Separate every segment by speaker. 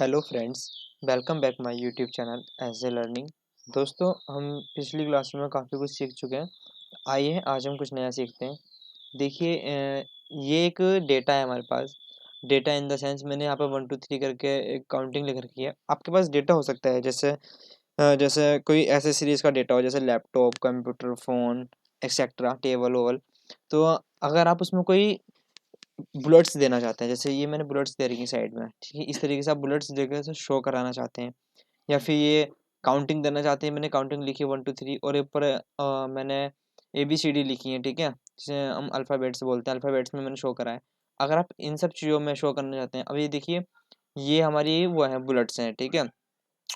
Speaker 1: Hello friends, welcome back my YouTube channel as a learning. दोस्तों, हम पिछली class में काफ़ी कुछ सीख चुके हैं। आइए आज हम कुछ नया सीखते हैं। देखिए, ये एक डेटा है हमारे पास। डेटा इन द सेंस मैंने यहाँ पे 1 2 3 करके एक काउंटिंग लिख रखी है। आपके पास डेटा हो सकता है जैसे कोई ऐसे सीरीज़ का डेटा हो, जैसे laptop, computer, phone etcetera, table Oval. तो अगर आप उसमें कोई बुलेट्स देना चाहते हैं, जैसे ये मैंने बुलेट्स दे रखी है साइड में, ठीक है। इस तरीके से आप बुलेट्स देकर से शो कराना चाहते हैं, या फिर ये काउंटिंग देना चाहते हैं। मैंने काउंटिंग लिखी है 1 2 3 और ऊपर मैंने ABCD लिखी है, ठीक है, जिसे हम अल्फ़ाबेट्स बोलते हैं। अल्फ़ाबेट्स में मैंने शो करा है। अगर आप इन सब चीज़ों में शो करना चाहते हैं, अब ये देखिए, ये हमारी वो है बुलेट्स हैं, ठीक है,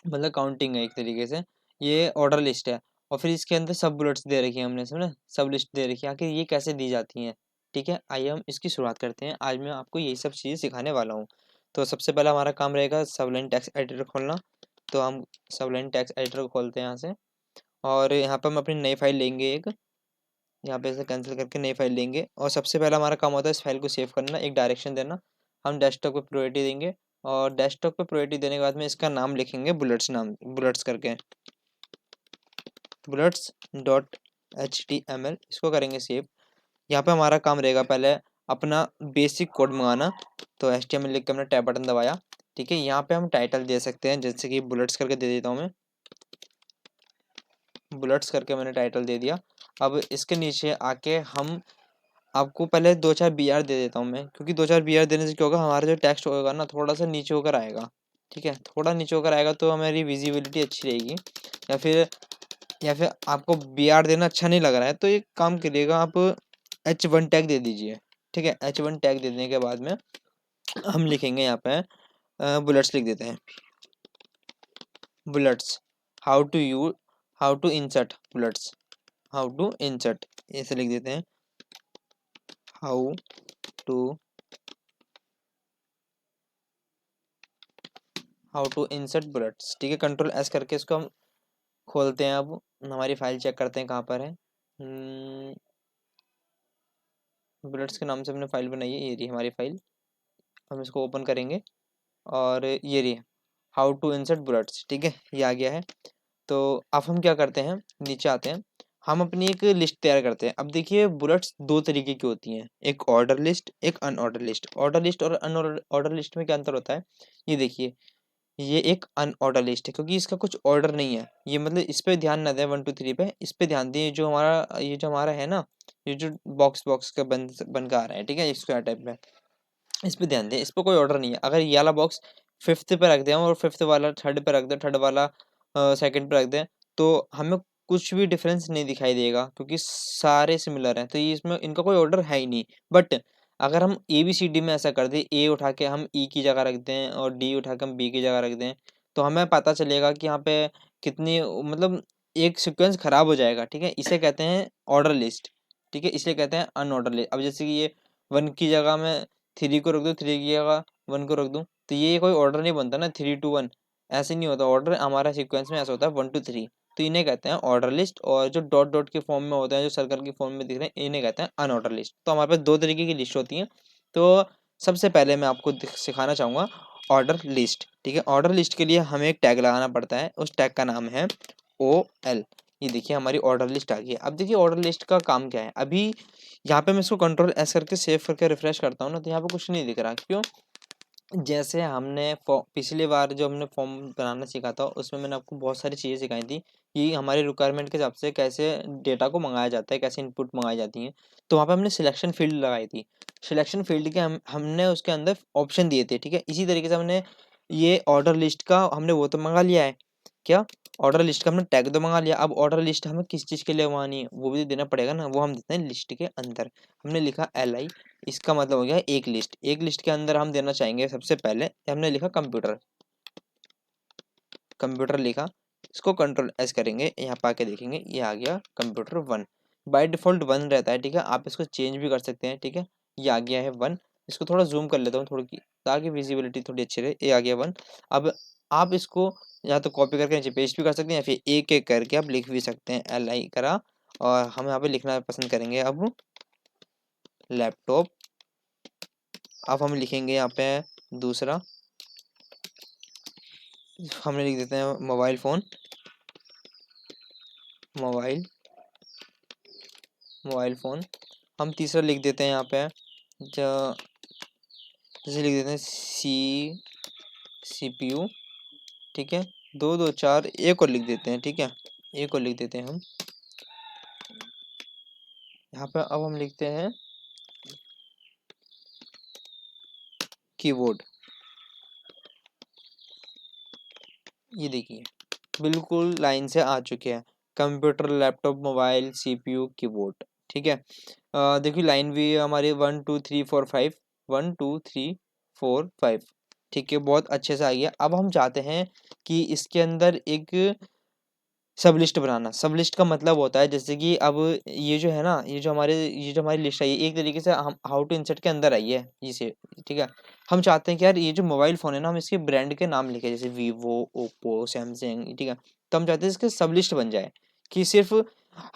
Speaker 1: मतलब काउंटिंग है एक तरीके से। ये ऑर्डर लिस्ट है और फिर इसके अंदर सब बुलेट्स दे रखी है हमने, समझे, सब लिस्ट दे रखी है। आखिर ये कैसे दी जाती हैं, ठीक है, आइए हम इसकी शुरुआत करते हैं। आज मैं आपको यही सब चीज़ें सिखाने वाला हूँ। तो सबसे पहला हमारा काम रहेगा सबलाइन टेक्स्ट एडिटर खोलना। तो हम सबलाइन टेक्स्ट एडिटर को खोलते हैं यहाँ से, और यहाँ पर हम अपनी नई फाइल लेंगे एक। यहाँ पे इसे कैंसिल करके नई फाइल लेंगे, और सबसे पहला हमारा काम होता है इस फाइल को सेव करना, एक डायरेक्शन देना। हम डेस्कटॉप पे प्रायोरिटी देंगे, और डेस्कटॉप पे प्रायोरिटी देने के बाद में इसका नाम लिखेंगे बुलेट्स, नाम बुलेट्स करके, बुलेट्स डॉट HTML, इसको करेंगे सेव। यहाँ पे हमारा काम रहेगा पहले अपना बेसिक कोड मंगाना। तो HTML लिख के हमने टैब बटन दबाया, ठीक है। यहाँ पे हम टाइटल दे सकते हैं, जैसे कि बुलेट्स करके दे देता हूँ मैं, बुलेट्स करके मैंने टाइटल दे दिया। अब इसके नीचे आके हम आपको पहले 2 4 BR दे देता हूँ मैं, क्योंकि 2 4 BR देने से क्या होगा, हमारा जो टेक्स्ट होगा ना थोड़ा सा नीचे होकर आएगा, ठीक है, थोड़ा नीचे होकर आएगा तो हमारी विजिबिलिटी अच्छी रहेगी। या फिर या फिर आपको BR देना अच्छा नहीं लग रहा है, तो एक काम करिएगा, आप H1 टैग दे दीजिए, ठीक है। H1 टैग दे देने के बाद में हम लिखेंगे यहाँ पे बुलेट्स लिख देते हैं, bullets, how to you how to insert bullets, how to insert, ऐसे लिख देते हैं, how to how to insert bullets, ठीक है। Ctrl+S करके इसको हम खोलते हैं। अब हमारी फाइल चेक करते हैं कहाँ पर है। बुलेट्स के नाम से हमने फाइल बनाई है, ये रही हमारी फाइल। हम इसको ओपन करेंगे, और ये रही हाउ टू इंसर्ट बुलेट्स, ठीक है, ये आ गया है। तो अब हम क्या करते हैं, नीचे आते हैं, हम अपनी एक लिस्ट तैयार करते हैं। अब देखिए, बुलेट्स दो तरीके की होती हैं, एक ऑर्डर लिस्ट, एक अनऑर्डर लिस्ट। ऑर्डर लिस्ट और अनऑर्डर लिस्ट में क्या अंतर होता है, ये देखिए, ये एक अनऑर्डर लिस्ट है क्योंकि इसका कुछ ऑर्डर नहीं है। ये मतलब इस पे ध्यान ना दें 1 2 3 पे, इस पे ध्यान दें। ये जो हमारा है ना, ये जो बॉक्स बॉक्स का बन के आ रहा है, ठीक है, स्क्वायर टाइप में, इस पे ध्यान दें। इस पे कोई ऑर्डर नहीं है। अगर ये वाला बॉक्स फिफ्थ पे रख दें और फिफ्थ वाला थर्ड पे रख दें, थर्ड वाला सेकंड पे रख दें, तो हमें कुछ भी डिफरेंस नहीं दिखाई देगा, क्योंकि सारे सिमिलर हैं। तो ये इसमें इनका कोई ऑर्डर है ही नहीं। बट अगर हम ABCD में ऐसा कर दें, A उठा के हम E की जगह रख दें और D उठा के हम B की जगह रख दें, तो हमें पता चलेगा कि यहाँ पे कितनी, मतलब एक सीक्वेंस खराब हो जाएगा, ठीक है। इसे कहते हैं ऑर्डर लिस्ट, ठीक है, इसलिए कहते हैं अनऑर्डर लिस्ट। अब जैसे कि ये 1 की जगह में 3 को रख दूँ, 3 की जगह 1 को रख दूँ, तो ये कोई ऑर्डर नहीं बनता ना, 3 2 1 ऐसे नहीं होता। ऑर्डर हमारा सीक्वेंस में ऐसा होता है 1 2 3। तो इन्हें कहते हैं ऑर्डर लिस्ट, और जो डॉट डॉट के फॉर्म में होते हैं, जो सर्कल की फॉर्म में दिख रहे हैं, इन्हें कहते हैं अनऑर्डर लिस्ट। तो हमारे पास दो तरीके की लिस्ट होती है। तो सबसे पहले मैं आपको सिखाना चाहूँगा ऑर्डर लिस्ट, ठीक है। ऑर्डर लिस्ट के लिए हमें एक टैग लगाना पड़ता है, उस टैग का नाम है OL। ये देखिए, हमारी ऑर्डर लिस्ट आ गई है। अब देखिए, ऑर्डर लिस्ट का काम क्या है। अभी यहाँ पे मैं इसको Ctrl+S करके सेव करके रिफ्रेश करता हूँ ना, तो यहाँ पे कुछ नहीं दिख रहा। क्यों? जैसे हमने पिछली बार जो हमने फॉर्म बनाना सीखा था, उसमें मैंने आपको बहुत सारी चीज़ें सिखाई थी कि हमारे रिक्वायरमेंट के हिसाब से कैसे डेटा को मंगाया जाता है, कैसे इनपुट मंगाई जाती हैं। तो वहाँ पे हमने सिलेक्शन फील्ड लगाई थी। सिलेक्शन फील्ड के हमने उसके अंदर ऑप्शन दिए थे, ठीक है। इसी तरीके से हमने ये ऑर्डर लिस्ट का हमने वो तो मंगा लिया है। क्या? ऑर्डर लिस्ट का हमने टैग तो मंगा लिया। अब ऑर्डर लिस्ट हमें किस चीज़ के लिए मंगानी है, वो भी तो देना पड़ेगा ना। वो हम देते हैं लिस्ट के अंदर। हमने लिखा LI, इसका मतलब हो गया एक लिस्ट। एक लिस्ट के अंदर हम देना चाहेंगे, सबसे पहले हमने लिखा कंप्यूटर, कंप्यूटर लिखा। इसको Ctrl+S करेंगे, यहाँ पे आके देखेंगे ये आ गया कंप्यूटर 1। बाय डिफॉल्ट 1 रहता है, ठीक है। आप इसको चेंज भी कर सकते हैं, ठीक है। ये आ गया है 1। इसको थोड़ा जूम कर लेता हूँ थोड़ी की, ताकि विजिबिलिटी थोड़ी अच्छी रहे। ये आ गया 1। अब आप इसको या तो कॉपी करके नीचे पेस्ट भी कर सकते हैं, या फिर एक एक करके आप लिख भी सकते हैं, LI करा। और हम यहाँ पे लिखना पसंद करेंगे अब लैपटॉप। अब हम लिखेंगे यहाँ पे दूसरा हमने लिख देते हैं mobile phone, mobile mobile phone. हम तीसरा लिख देते हैं यहाँ पे जैसे लिख देते हैं CPU, ठीक है। 2 2 4 एक और लिख देते हैं, ठीक है, एक और लिख देते हैं हम यहाँ पे। अब हम लिखते हैं कीबोर्ड। ये देखिए बिल्कुल लाइन से आ चुके हैं, computer, laptop, mobile, CPU, keyboard, ठीक है। देखिए लाइन भी हमारी 1 2 3 4 5, 1 2 3 4 5, ठीक है, बहुत अच्छे से आ गया। अब हम चाहते हैं कि इसके अंदर एक सब लिस्ट बनाना। सब लिस्ट का मतलब होता है जैसे कि अब ये जो है ना, ये जो हमारी लिस्ट है, ये एक तरीके से हम हाउ टू इंसर्ट के अंदर आई है इसे, ठीक है। हम चाहते हैं कि यार ये जो मोबाइल फ़ोन है ना, हम इसके ब्रांड के नाम लिखें, जैसे वीवो, ओप्पो, सैमसंग, ठीक है। तो हम चाहते हैं इसके सब लिस्ट बन जाए कि सिर्फ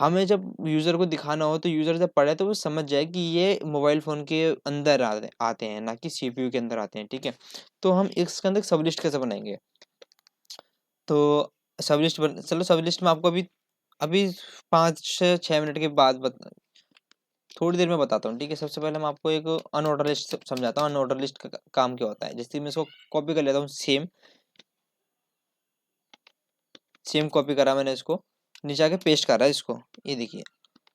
Speaker 1: हमें जब यूज़र को दिखाना हो तो यूज़र जब पढ़े तो वो समझ जाए कि ये मोबाइल फ़ोन के अंदर आते हैं, ना कि CPU के अंदर आते हैं, ठीक है। तो हम इसके अंदर सब लिस्ट कैसे बनाएंगे? तो सब लिस्ट चलो सब लिस्ट में आपको अभी अभी 5 से 6 मिनट के बाद थोड़ी देर में बताता हूँ, ठीक है। सबसे पहले मैं आपको एक अनऑर्डर लिस्ट समझाता हूँ, अनऑर्डर लिस्ट का काम क्या होता है। जैसे मैं इसको कॉपी कर लेता हूँ, सेम सेम कॉपी करा मैंने, इसको नीचे आके पेस्ट करा इसको। ये देखिए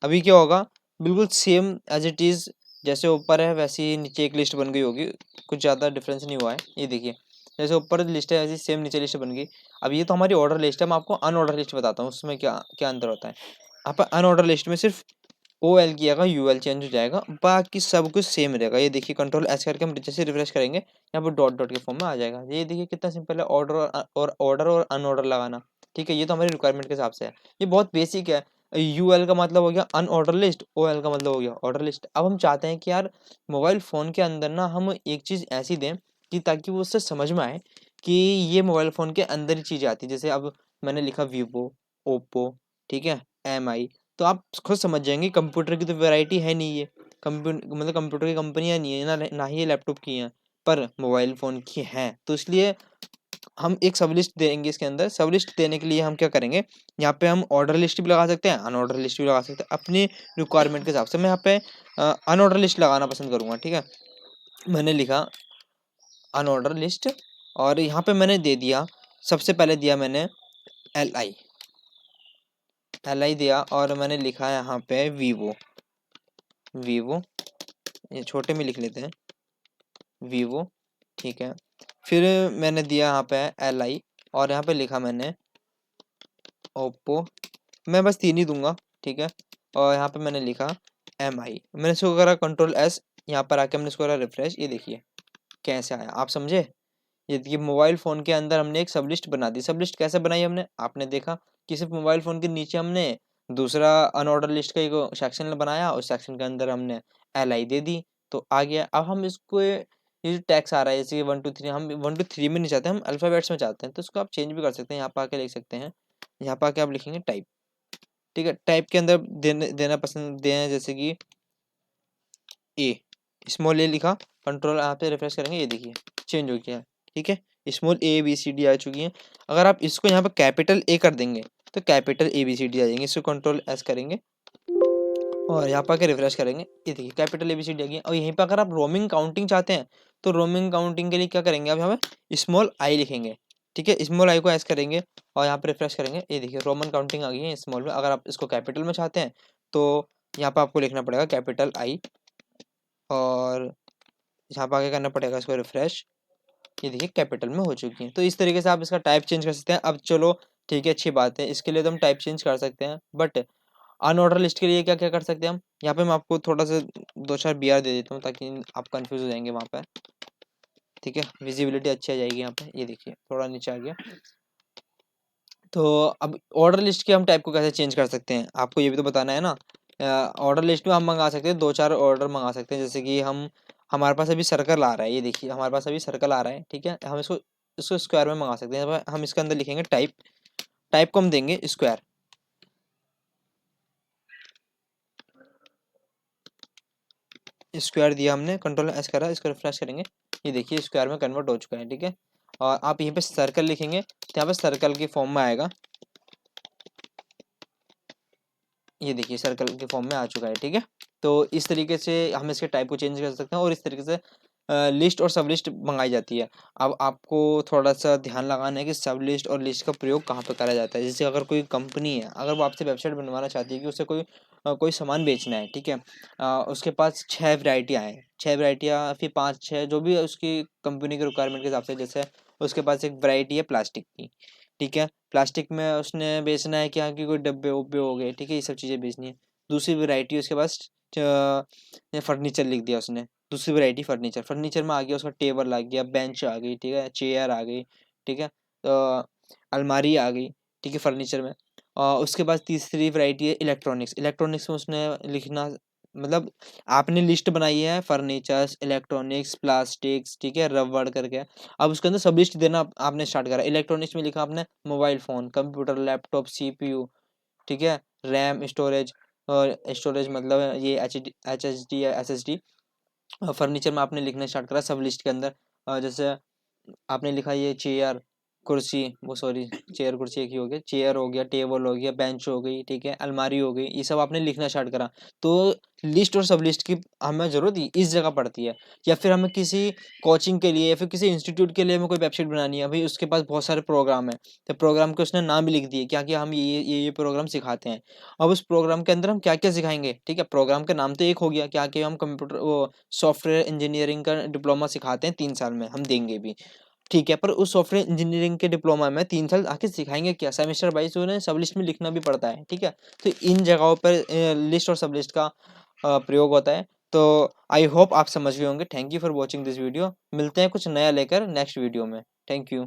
Speaker 1: अभी क्या होगा, बिल्कुल सेम एज इट इज़, जैसे ऊपर है वैसे ही नीचे एक लिस्ट बन गई होगी, कुछ ज़्यादा डिफरेंस नहीं हुआ है। ये देखिए जैसे ऊपर लिस्ट है वैसे सेम नीचे लिस्ट बन गई। अब ये तो हमारी ऑर्डर लिस्ट है, मैं आपको अनऑर्डर लिस्ट बताता हूँ उसमें क्या क्या अंतर होता है। आप अनऑर्डर लिस्ट में सिर्फ OL की जगह UL चेंज हो जाएगा, बाकी सब कुछ सेम रहेगा। ये देखिए कंट्रोल S करके हम जैसे रिफ्रेश करेंगे, यहाँ पर डॉट डॉट के फॉर्म में आ जाएगा। ये देखिए कितना सिंपल है, ऑर्डर और अनऑर्डर लगाना, ठीक है। ये तो हमारी रिक्वायरमेंट के हिसाब से है, ये बहुत बेसिक है। UL का मतलब हो गया अनऑर्डर लिस्ट, OL का मतलब हो गया ऑर्डर लिस्ट। अब हम चाहते हैं कि यार मोबाइल फ़ोन के अंदर ना हम एक चीज़ ऐसी दें कि ताकि वो उससे समझ में आए कि ये मोबाइल फ़ोन के अंदर ही चीज़ें आती है। जैसे अब मैंने लिखा वीवो, ओप्पो, ठीक है, MI, तो आप खुद समझ जाएंगे कंप्यूटर की तो वैरायटी है नहीं ये, मतलब कंप्यूटर की कंपनियां नहीं है ना, ना ही ये लैपटॉप की हैं, पर मोबाइल फ़ोन की हैं। तो इसलिए हम एक सब लिस्ट देंगे इसके अंदर। सब लिस्ट देने के लिए हम क्या करेंगे, यहाँ पे हम ऑर्डर लिस्ट भी लगा सकते हैं, अनऑर्डर लिस्ट भी लगा सकते हैं, अपनी रिक्वायरमेंट के हिसाब से। मैं यहाँ पे अनऑर्डर लिस्ट लगाना पसंद करूँगा, ठीक है। मैंने लिखा अनऑर्डर लिस्ट, और यहाँ पे मैंने दे दिया, सबसे पहले दिया मैंने LI, LI दिया, और मैंने लिखा है यहाँ पे वीवो, वीवो, ये छोटे में लिख लेते हैं, वीवो, ठीक है। फिर मैंने दिया यहाँ पे LI, और यहाँ पे लिखा मैंने ओप्पो, मैं बस 3 ही दूंगा, ठीक है। और यहाँ पे मैंने लिखा MI, मैंने इसको करा कंट्रोल S, यहाँ पर आके हमने इसको करा रिफ्रेश। ये देखिए कैसे आया, आप समझे। ये देखिए मोबाइल फ़ोन के अंदर हमने एक सब लिस्ट बना दी। सब लिस्ट कैसे बनाई हमने, आपने देखा कि सिर्फ मोबाइल फ़ोन के नीचे हमने दूसरा अनऑर्डर लिस्ट का एक सेक्शन बनाया, उस सेक्शन के अंदर हमने LI दे दी, तो आ गया। अब हम इसको ये जो टैक्स आ रहा है जैसे 1 2 3, हम 1 2 3 में नहीं चाहते, हम अल्फ़ाबेट्स में चाहते हैं, तो इसको आप चेंज भी कर सकते हैं। यहाँ पर आके लिख सकते हैं, यहाँ पर आके आप लिखेंगे टाइप, ठीक है। टाइप के अंदर देना पसंद दें, जैसे कि ए, स्मॉल ए लिखा, कंट्रोल यहाँ पे रिफ्रेश करेंगे, ये देखिए चेंज हो गया है, ठीक है। स्मॉल ABCD आ चुकी है। अगर आप इसको यहाँ पे कैपिटल A कर देंगे तो कैपिटल ABCD आ जाएंगे। इसको कंट्रोल S करेंगे और यहाँ पर आके रिफ्रेश करेंगे, ये देखिए कैपिटल ABCD आ गई। और यहीं पर अगर आप रोमिंग काउंटिंग चाहते हैं तो रोमिंग काउंटिंग के लिए क्या करेंगे, आप यहाँ पे स्मॉल I लिखेंगे, ठीक है। स्मॉल I को S करेंगे और यहाँ पे रिफ्रेश करेंगे, ये देखिए रोमन काउंटिंग आ गई है स्मॉल में। अगर आप इसको कैपिटल में चाहते हैं तो यहाँ पर आपको लिखना पड़ेगा कैपिटल I, और यहाँ पर आगे करना पड़ेगा इसको रिफ्रेश। ये देखिए कैपिटल में हो चुकी है। तो इस तरीके से आप इसका टाइप चेंज कर सकते हैं। अब चलो ठीक है, अच्छी बात है, इसके लिए तो हम टाइप चेंज कर सकते हैं, बट अनऑर्डर लिस्ट के लिए क्या क्या कर सकते हैं हम। यहाँ पे मैं आपको थोड़ा सा 2 4 BR दे देता हूँ ताकि आप कंफ्यूज हो जाएंगे वहाँ पे, ठीक है। विजिबिलिटी अच्छी आ जाएगी यहाँ पे, ये देखिए थोड़ा नीचे आ गया। तो अब ऑर्डर लिस्ट के हम टाइप को कैसे चेंज कर सकते हैं, आपको ये भी तो बताना है ना। ऑर्डर लिस्ट में हम मंगा सकते हैं 2 4 ऑर्डर मंगा सकते हैं, जैसे कि हम हमारे पास अभी सर्कल आ रहा है, ये देखिए हमारे पास अभी सर्कल आ रहा है, ठीक है। हम इसको इसको स्क्वायर में मंगा सकते हैं। हम इसके अंदर लिखेंगे टाइप, टाइप को हम देंगे स्क्वायर, स्क्वायर दिया हमने, कंट्रोल S करा, इसको रिफ्रेश करेंगे, ये देखिए स्क्वायर में कन्वर्ट हो चुका है, ठीक है। और आप यहीं पे सर्कल लिखेंगे तो यहाँ पे सर्कल के फॉर्म में आएगा, ये देखिए सर्कल के फॉर्म में आ चुका है, ठीक है। तो इस तरीके से हम इसके टाइप को चेंज कर सकते हैं और इस तरीके से लिस्ट और सब लिस्ट मंगाई जाती है। अब आपको थोड़ा सा ध्यान लगाना है कि सब लिस्ट और लिस्ट का प्रयोग कहाँ पर करा जाता है। जैसे अगर कोई कंपनी है, अगर वो आपसे वेबसाइट बनवाना चाहती है कि उसे कोई सामान बेचना है, ठीक है, उसके पास 6 वैरायटियाँ हैं, 6 वैरायटियाँ फिर 5-6 जो भी उसकी कंपनी के रिक्वायरमेंट के हिसाब से। जैसे उसके पास एक वैरायटी है प्लास्टिक की, ठीक है, प्लास्टिक में उसने बेचना है क्या कि कोई डब्बे उब्बे हो गए, ठीक है, ये सब चीज़ें बेचनी है। दूसरी वैरायटी उसके पास फर्नीचर लिख दिया उसने, दूसरी वैरायटी फर्नीचर, फर्नीचर में आ गया उसका टेबल आ गया, बेंच आ गई, ठीक है, चेयर आ गई, ठीक है, तो अलमारी आ गई, ठीक है, फर्नीचर में। उसके बाद तीसरी वैरायटी है इलेक्ट्रॉनिक्स, इलेक्ट्रॉनिक्स में उसने लिखना, मतलब आपने लिस्ट बनाई है फर्नीचर्स, इलेक्ट्रॉनिक्स, प्लास्टिक्स, ठीक है, रबड़ करके। अब उसके अंदर सब लिस्ट देना आपने स्टार्ट करा। इलेक्ट्रॉनिक्स में लिखा आपने mobile phone, computer, laptop, CPU, ठीक है, रैम, स्टोरेज, और स्टोरेज मतलब ये एच एच डी या SSD। फर्नीचर में आपने लिखना स्टार्ट करा सब लिस्ट के अंदर। जैसे आपने लिखा ये चेयर, कुर्सी, वो सॉरी, चेयर कुर्सी एक ही हो गया, चेयर हो गया, टेबल हो गया, बेंच हो गई, ठीक है, अलमारी हो गई, ये सब आपने लिखना स्टार्ट करा। तो लिस्ट और सब लिस्ट की हमें ज़रूरत इस जगह पड़ती है। या फिर हमें किसी कोचिंग के लिए या फिर किसी इंस्टीट्यूट के लिए हमें कोई वेबसाइट बनानी है, भाई उसके पास बहुत सारे प्रोग्राम है, तो प्रोग्राम के उसने नाम भी लिख दिए क्या कि हम ये प्रोग्राम सिखाते हैं। अब उस प्रोग्राम के अंदर हम क्या क्या सिखाएंगे, ठीक है, प्रोग्राम का नाम तो एक हो गया क्या कि हम कंप्यूटर वो सॉफ्टवेयर इंजीनियरिंग का डिप्लोमा सिखाते हैं 3 साल में, हम देंगे भी, ठीक है, पर उस सॉफ्टवेयर इंजीनियरिंग के डिप्लोमा में 3 साल आखिर सिखाएंगे क्या, सेमेस्टर वाइज उन्हें सब लिस्ट में लिखना भी पड़ता है, ठीक है। तो इन जगहों पर लिस्ट और सब लिस्ट का प्रयोग होता है। तो आई होप आप समझ गए होंगे। Thank you for watching this video. मिलते हैं कुछ नया लेकर नेक्स्ट वीडियो में। Thank you.